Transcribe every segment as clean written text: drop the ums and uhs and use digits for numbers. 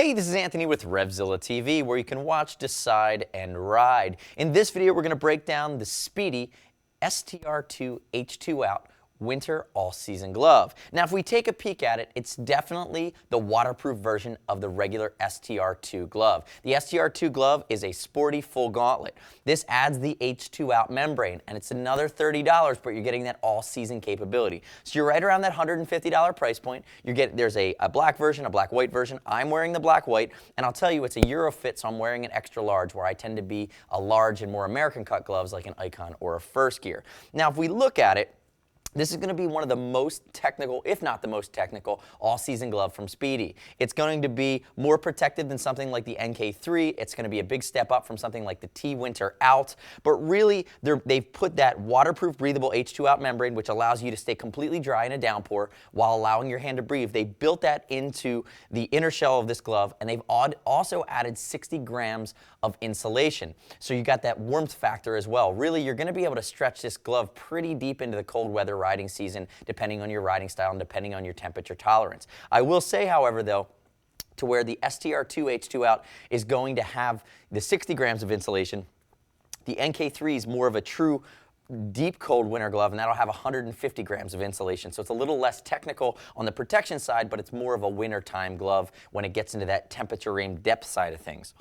Hey, this is Anthony with RevZilla TV, where you can watch, decide, and ride. In this video, we're going to break down the Spidi STR-2 H2OUT Winter All-Season Glove. Now, if we take a peek at it, it's definitely the waterproof version of the regular STR-2 glove. The STR-2 glove is a sporty full gauntlet. This adds the H2OUT membrane, and it's another $30, but you're getting that all-season capability. So you're right around that $150 price point. There's a black version, a black-white version. I'm wearing the black-white, and I'll tell you, it's a Eurofit, so I'm wearing an extra large, where I tend to be a large and more American-cut gloves like an Icon or a First Gear. Now, if we look at it, this is going to be one of the most technical, if not the most technical, all-season glove from Spidi. It's going to be more protective than something like the NK3. It's going to be a big step up from something like the T Winter Out. But really, they've put that waterproof, breathable H2OUT membrane, which allows you to stay completely dry in a downpour while allowing your hand to breathe. They built that into the inner shell of this glove, and they've also added 60 grams of insulation. So you got that warmth factor as well. Really, you're going to be able to stretch this glove pretty deep into the cold weather riding season, depending on your riding style and depending on your temperature tolerance. I will say, however, though, to where the STR-2 H2OUT is going to have the 60 grams of insulation, the NK3 is more of a true deep cold winter glove, and that'll have 150 grams of insulation. So it's a little less technical on the protection side, but it's more of a wintertime glove when it gets into that temperature range depth side of things.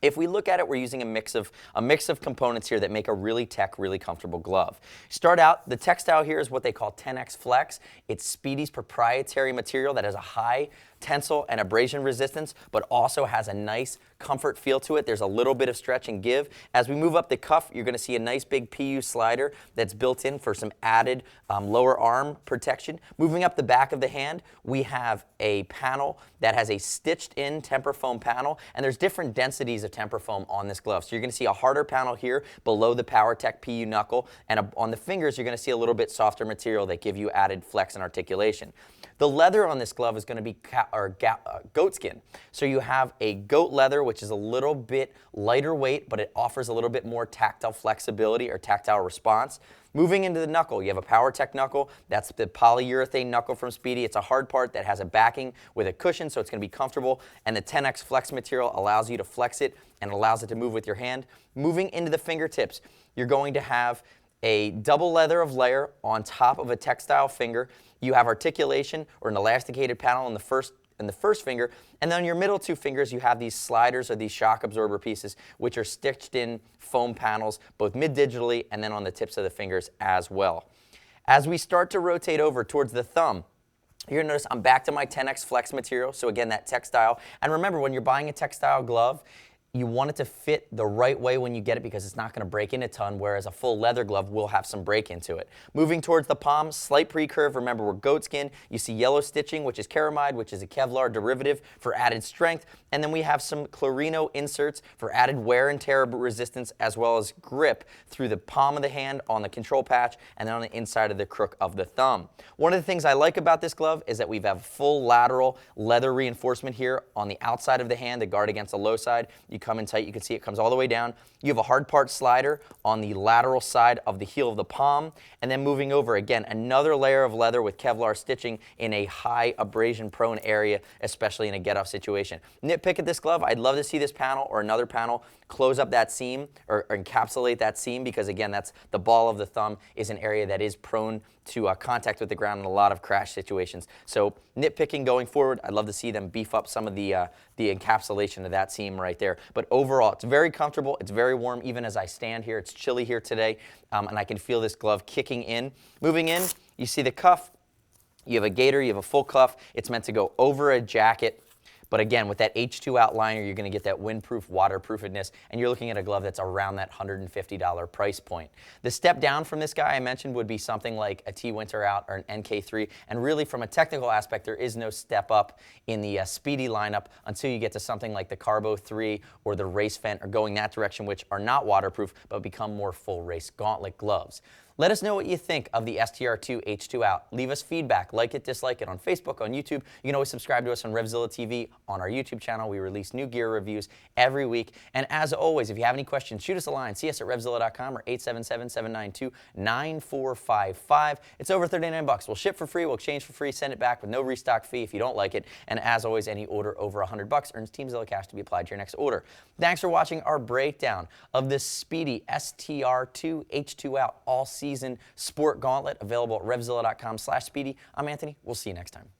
If we look at it, we're using a mix of components here that make a really really comfortable glove. Start out, the textile here is what they call 10X Flex. It's Spidi's proprietary material that has a high tensile and abrasion resistance, but also has a nice comfort feel to it. There's a little bit of stretch and give. As we move up the cuff, you're going to see a nice big PU slider that's built in for some added lower arm protection. Moving up the back of the hand, we have a panel that has a stitched in temper foam panel, and there's different densities of temper foam on this glove. So you're going to see a harder panel here below the PowerTech PU knuckle, and on the fingers you're going to see a little bit softer material that give you added flex and articulation. The leather on this glove is going to be goat skin. So you have a goat leather, which is a little bit lighter weight, but it offers a little bit more tactile flexibility or tactile response. Moving into the knuckle, you have a PowerTech knuckle. That's the polyurethane knuckle from Spidi. It's a hard part that has a backing with a cushion, so it's going to be comfortable. And the 10X Flex material allows you to flex it and allows it to move with your hand. Moving into the fingertips, you're going to have a double leather of layer on top of a textile finger. You have articulation or an elasticated panel in the first finger, and then on your middle two fingers you have these sliders or these shock absorber pieces, which are stitched in foam panels both mid-digitally and then on the tips of the fingers as well. As we start to rotate over towards the thumb, you're going to notice I'm back to my 10X Flex material, so again that textile. And remember, when you're buying a textile glove, you want it to fit the right way when you get it because it's not going to break in a ton, whereas a full leather glove will have some break into it. Moving towards the palm, slight pre-curve. Remember, we're goat skin. You see yellow stitching, which is ceramide, which is a Kevlar derivative for added strength. And then we have some Clarino inserts for added wear and tear resistance as well as grip through the palm of the hand on the control patch and then on the inside of the crook of the thumb. One of the things I like about this glove is that we have full lateral leather reinforcement here on the outside of the hand to guard against the low side. You come in tight, you can see it comes all the way down. You have a hard part slider on the lateral side of the heel of the palm, and then moving over again, another layer of leather with Kevlar stitching in a high abrasion prone area, especially in a get-off situation. Nitpick at this glove, I'd love to see this panel or another panel close up that seam or encapsulate that seam because again, that's the ball of the thumb is an area that is prone to contact with the ground in a lot of crash situations. So nitpicking going forward, I'd love to see them beef up some of the encapsulation of that seam right there. But overall, it's very comfortable, it's very warm even as I stand here. It's chilly here today, and I can feel this glove kicking in. Moving in, you see the cuff, you have a gaiter, you have a full cuff. It's meant to go over a jacket. But again, with that H2OUT liner, you're going to get that windproof, waterproofedness, and you're looking at a glove that's around that $150 price point. The step down from this guy I mentioned would be something like a T Winter Out or an NK3, and really from a technical aspect, there is no step up in the Spidi lineup until you get to something like the Carbo 3 or the Race Fent or going that direction, which are not waterproof, but become more full race gauntlet gloves. Let us know what you think of the STR-2 H2OUT. Leave us feedback. Like it, dislike it on Facebook, on YouTube. You can always subscribe to us on RevZilla TV on our YouTube channel. We release new gear reviews every week. And as always, if you have any questions, shoot us a line. See us at RevZilla.com or 877-792-9455. It's over $39. We'll ship for free. We'll exchange for free. Send it back with no restock fee if you don't like it. And as always, any order over $100 earns TeamZilla cash to be applied to your next order. Thanks for watching our breakdown of this Spidi STR-2 H2OUT all-season sport gauntlet available at RevZilla.com/Spidi. I'm Anthony. We'll see you next time.